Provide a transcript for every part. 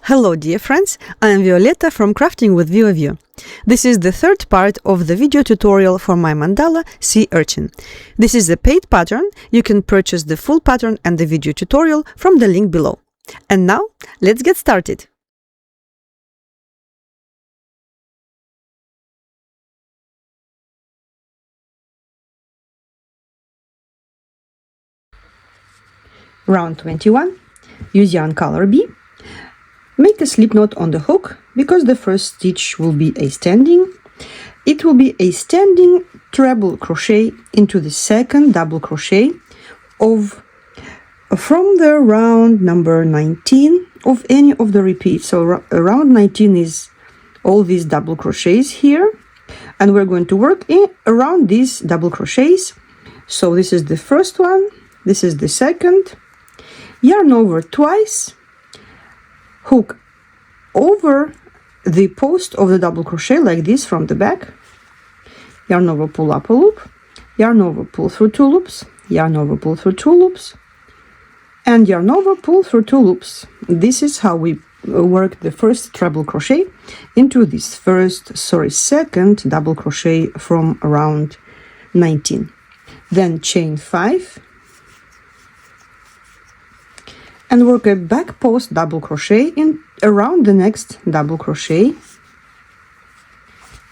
Hello dear friends, I am Violetta from Crafting with Violetta Vieux. This is the third part of the video tutorial for my mandala Sea Urchin. This is a paid pattern. You can purchase the full pattern and the video tutorial from the link below. And now, let's get started! Round 21. Use yarn color B. Make a slip knot on the hook because the first stitch will be a standing. It will be a standing treble crochet into the second double crochet from the round number 19 of any of the repeats. So round 19 is all these double crochets here, and we're going to work around these double crochets. So this is the first one, this is the second. Yarn over twice, hook over the post of the double crochet like this from the back, yarn over, pull up a loop, yarn over, pull through two loops, yarn over, pull through two loops, and yarn over, pull through two loops. This is how we work the first treble crochet into this second double crochet from round 19. Then chain 5 and work a back post double crochet in around the next double crochet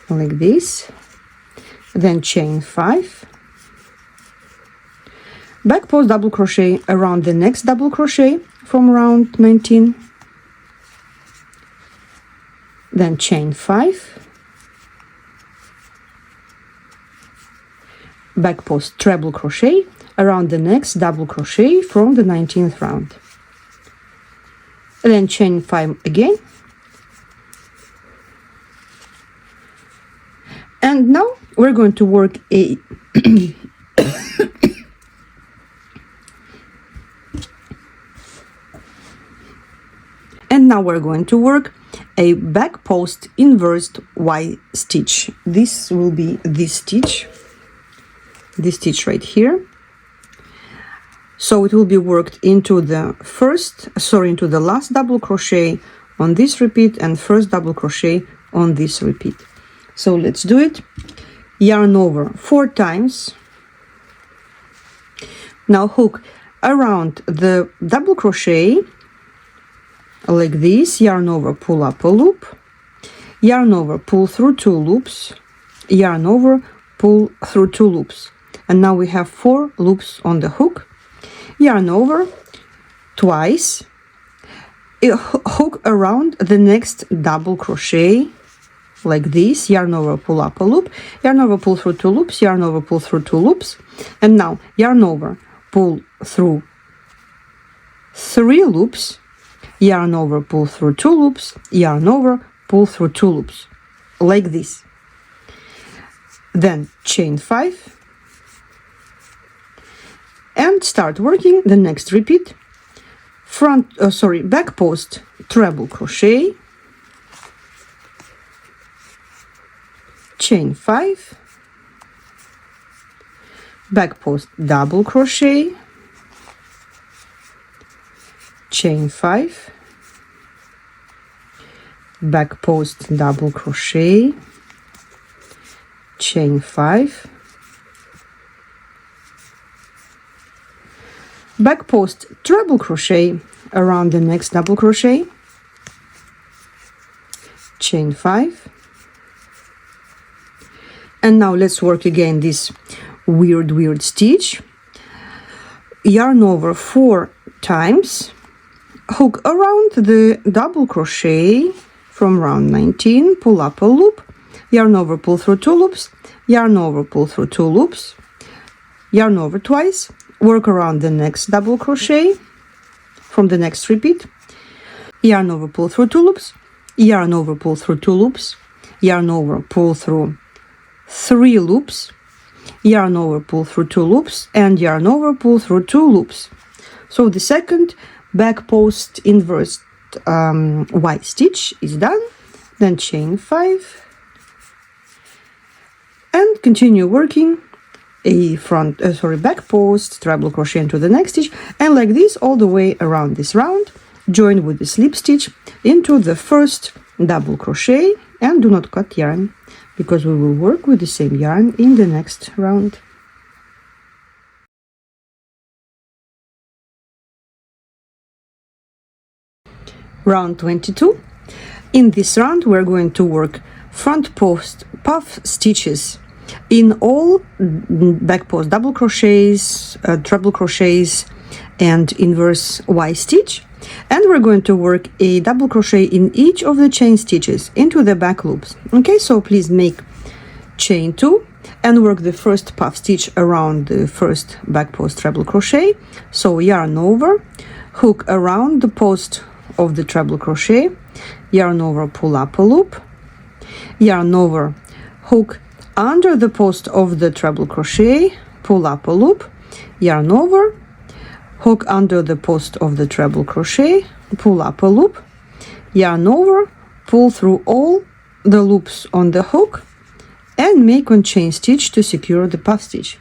like this. Then chain 5, back post double crochet around the next double crochet from round 19. Then chain 5, back post treble crochet around the next double crochet from the 19th round. Then chain 5 again, and now we're going to work a back post inversed Y stitch. This will be this stitch right here. So it will be worked into the last double crochet on this repeat and first double crochet on this repeat. So let's do it. Yarn over 4 times. Now hook around the double crochet like this, yarn over, pull up a loop, yarn over, pull through 2 loops, yarn over, pull through 2 loops. And now we have 4 loops on the hook. Yarn over twice, hook around the next double crochet like this, yarn over, pull up a loop, yarn over, pull through 2 loops, yarn over, pull through 2 loops, and now yarn over, pull through 3 loops, yarn over, pull through 2 loops, yarn over, pull through 2 loops like this. Then chain 5 and start working the next repeat. Back post treble crochet, chain 5, back post double crochet, chain 5, back post double crochet, chain 5, back post treble crochet around the next double crochet, chain 5, and now let's work again this weird stitch. Yarn over 4 times, hook around the double crochet from round 19, pull up a loop, yarn over, pull through 2 loops, yarn over, pull through 2 loops, yarn over twice, work around the next double crochet from the next repeat, yarn over, pull through 2 loops, yarn over, pull through 2 loops, yarn over, pull through 3 loops, yarn over, pull through 2 loops, and yarn over, pull through 2 loops. So the second back post inversed Y stitch is done. Then chain 5 and continue working a back post treble crochet into the next stitch, and like this all the way around this round. join with the slip stitch into the first double crochet and do not cut yarn, because we will work with the same yarn in the next round. Round 22. In this round we're going to work front post puff stitches in all back post double crochets, treble crochets and inverse Y stitch, and we're going to work a double crochet in each of the chain stitches into the back loops. Okay, so please make chain 2 and work the first puff stitch around the first back post treble crochet. So yarn over, hook around the post of the treble crochet, yarn over, pull up a loop, yarn over, hook under the post of the treble crochet, pull up a loop, yarn over, hook under the post of the treble crochet, pull up a loop, yarn over, pull through all the loops on the hook and make one chain stitch to secure the puff stitch.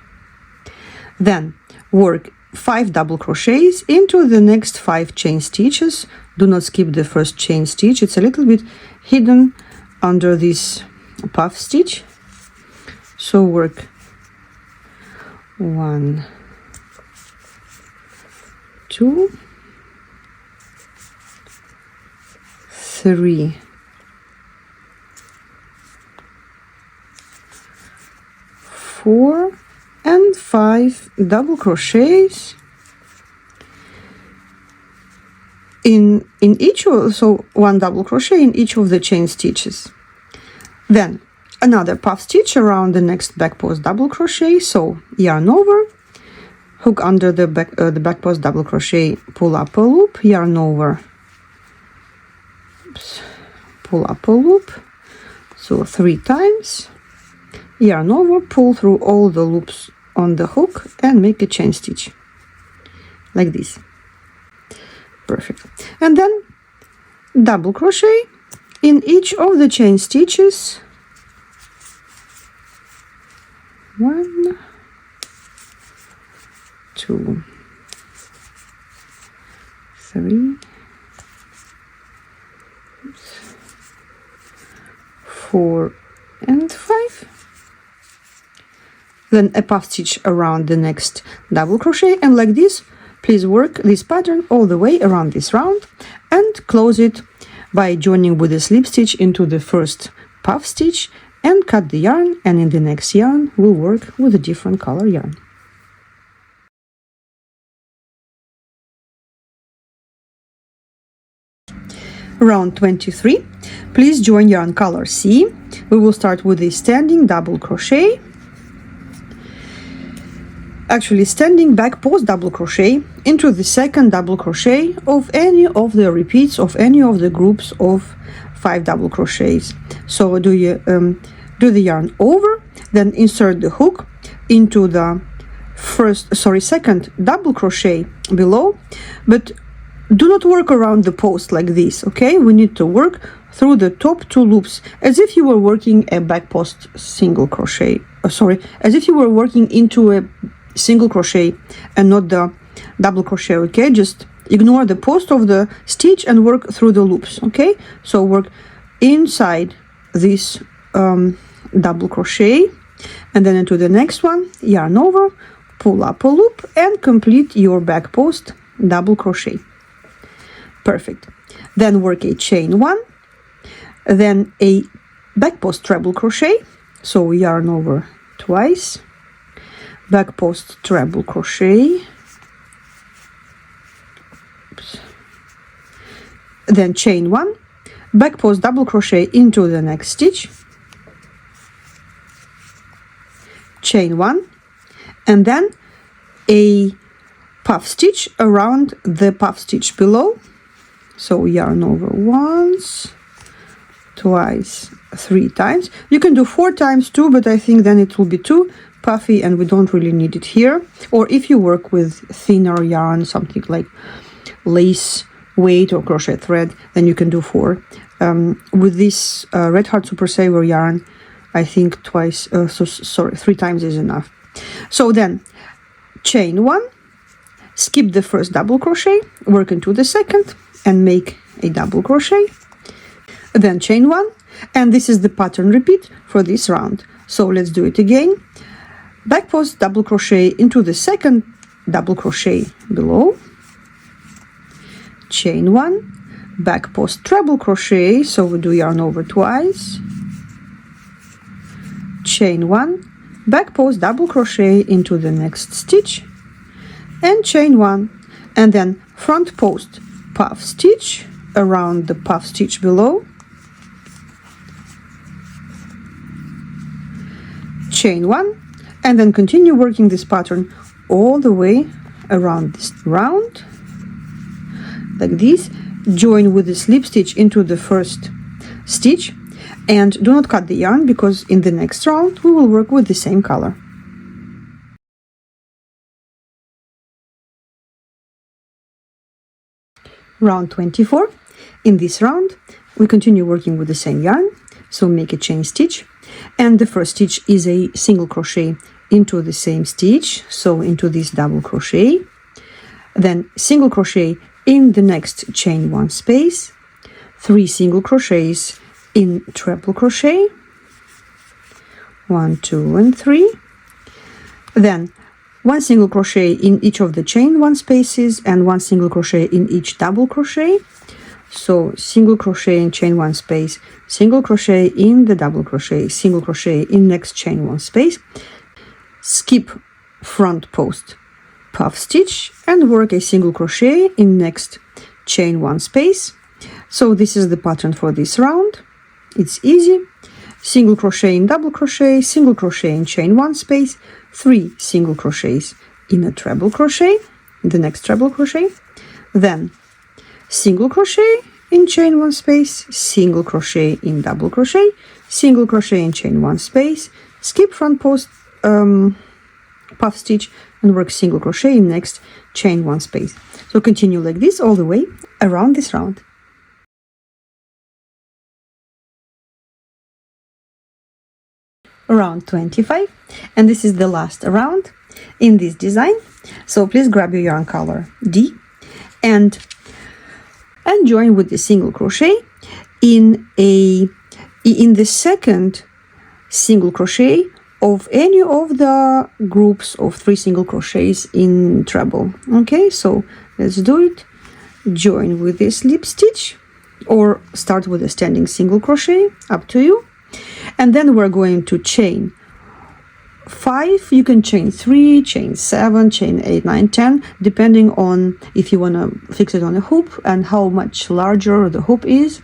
Then work 5 double crochets into the next 5 chain stitches. Do not skip the first chain stitch, it's a little bit hidden under this puff stitch. So work 1, 2, 3, 4 and 5 double crochets in each of, so 1 double crochet in each of the chain stitches. Then another puff stitch around the next back post double crochet, so yarn over, hook under the back post double crochet, pull up a loop, yarn over, pull up a loop, so 3 times, yarn over, pull through all the loops on the hook and make a chain stitch like this. Perfect. And then double crochet in each of the chain stitches, 1, 2, 3, 4 and 5. Then a puff stitch around the next double crochet, and like this please work this pattern all the way around this round and close it by joining with a slip stitch into the first puff stitch and cut the yarn, and in the next yarn we'll work with a different color yarn. Round 23. Please join yarn color C. We will start with a standing double crochet, actually standing back post double crochet into the second double crochet of any of the repeats of any of the groups of 5 double crochets. So do the yarn over, then insert the hook into the second double crochet below, but do not work around the post like this. Okay, we need to work through the top 2 loops as if you were working a back post single crochet, as if you were working into a single crochet and not the double crochet. Okay, just ignore the post of the stitch and work through the loops. Okay, so work inside this double crochet and then into the next one, yarn over, pull up a loop and complete your back post double crochet. Perfect. Then work a chain 1, then a back post treble crochet, so yarn over twice, back post treble crochet, then chain 1, back post double crochet into the next stitch, chain 1, and then a puff stitch around the puff stitch below, so yarn over once, twice, 3 times. You can do 4 times too, but I think then it will be too puffy and we don't really need it here. Or if you work with thinner yarn, something like lace weight or crochet thread, then you can do 4. With this Red Heart Super Saver yarn, I think 3 times is enough. So then chain 1, skip the first double crochet, work into the second, and make a double crochet, then chain 1, and this is the pattern repeat for this round. So let's do it again. Back post double crochet into the second double crochet below, chain 1, back post treble crochet, so we do yarn over twice, chain 1, back post double crochet into the next stitch, and chain 1, and then front post puff stitch around the puff stitch below, chain 1, and then continue working this pattern all the way around this round like this. Join with the slip stitch into the first stitch, and do not cut the yarn because in the next round we will work with the same color. Round 24. In this round we continue working with the same yarn, so make a chain stitch, and the first stitch is a single crochet into the same stitch, so into this double crochet, then single crochet in the next chain 1 space, 3 single crochets in treble crochet, 1, 2, and 3, then 1 single crochet in each of the chain 1 spaces and 1 single crochet in each double crochet. So single crochet in chain 1 space, single crochet in the double crochet, single crochet in next chain 1 space, skip front post puff stitch and work a single crochet in next chain 1 space. So this is the pattern for this round. It's easy. Single crochet in double crochet, single crochet in chain 1 space, 3 single crochets in a treble crochet, the next treble crochet, then single crochet in chain 1 space, single crochet in double crochet, single crochet in chain 1 space, skip front post puff stitch and work single crochet in next chain 1 space. So continue like this all the way around this round. Round 25, and this is the last round in this design. So please grab your yarn color D and join with the single crochet in the second single crochet of any of the groups of 3 single crochets in treble. Okay, so let's do it. Join with the slip stitch or start with a standing single crochet, up to you. And then we're going to chain 5, you can chain 3, chain 7, chain 8, 9, 10, depending on if you want to fix it on a hoop and how much larger the hoop is.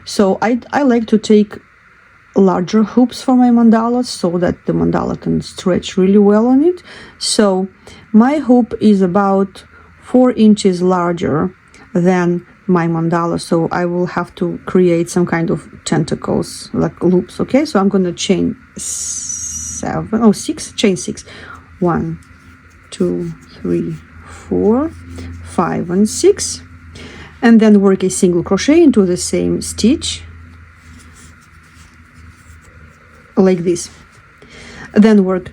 So I like to take larger hoops for my mandalas so that the mandala can stretch really well on it. So my hoop is about 4 inches larger than my mandala, so I will have to create some kind of tentacles, like loops. Okay, so I'm going to chain 6, chain 6, 1, 2, 3, 4, 5, and 6, and then work a single crochet into the same stitch like this. Then work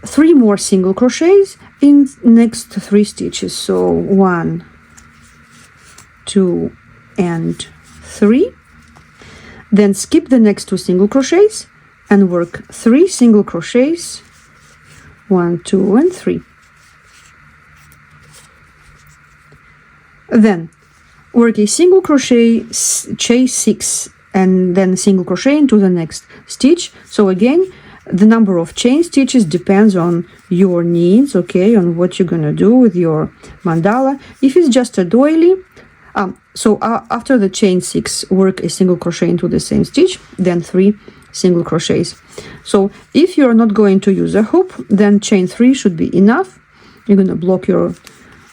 3 more single crochets in next 3 stitches, so 1, 2, and 3. Then skip the next 2 single crochets and work 3 single crochets, 1, 2, and 3. Then work a single crochet, chain 6, and then single crochet into the next stitch. So again, the number of chain stitches depends on your needs, okay, on what you're gonna do with your mandala. If it's just a doily, after the chain 6, work a single crochet into the same stitch, then 3 single crochets. So if you're not going to use a hoop, then chain 3 should be enough. You're going to block your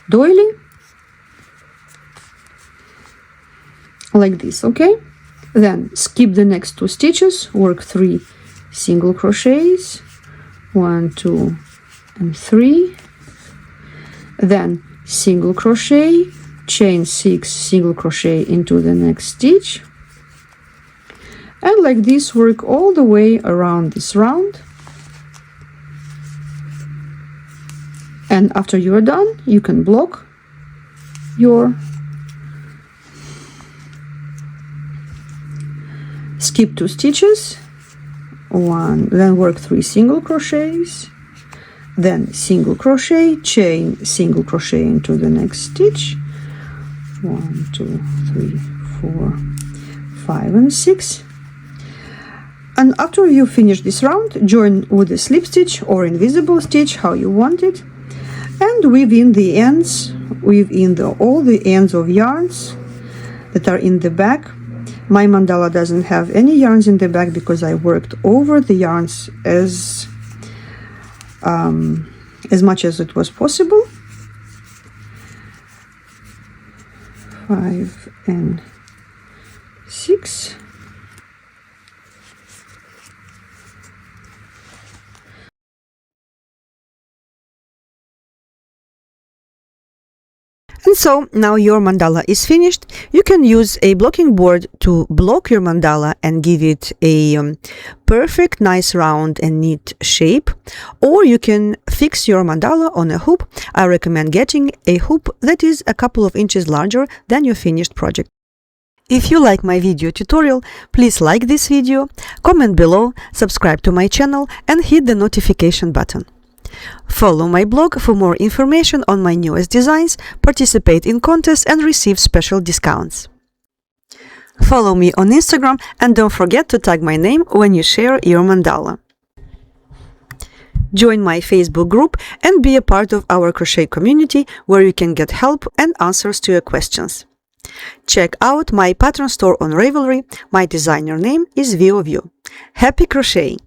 doily like this, okay? Then skip the next 2 stitches, work 3 single crochets, 1, 2, and 3, then single crochet, chain 6 single crochet into the next stitch, and like this work all the way around this round. And after you are done, you can block your skip 2 stitches, then work 3 single crochets, then single crochet, chain, single crochet into the next stitch, 1, 2, 3, 4, 5 and 6. And after you finish this round, join with a slip stitch or invisible stitch, how you want it, and weave in the ends, all the ends of yarns that are in the back. My mandala doesn't have any yarns in the back because I worked over the yarns as much as it was possible. 5 and 6. And so now your mandala is finished. You can use a blocking board to block your mandala and give it a perfect, nice, round and neat shape. Or you can fix your mandala on a hoop. I recommend getting a hoop that is a couple of inches larger than your finished project. If you like my video tutorial, please like this video, comment below, subscribe to my channel and hit the notification button. Follow my blog for more information on my newest designs, participate in contests and receive special discounts. Follow me on Instagram and don't forget to tag my name when you share your mandala. Join my Facebook group and be a part of our crochet community where you can get help and answers to your questions. Check out my pattern store on Ravelry. My designer name is Violetta Vieux. Happy crocheting!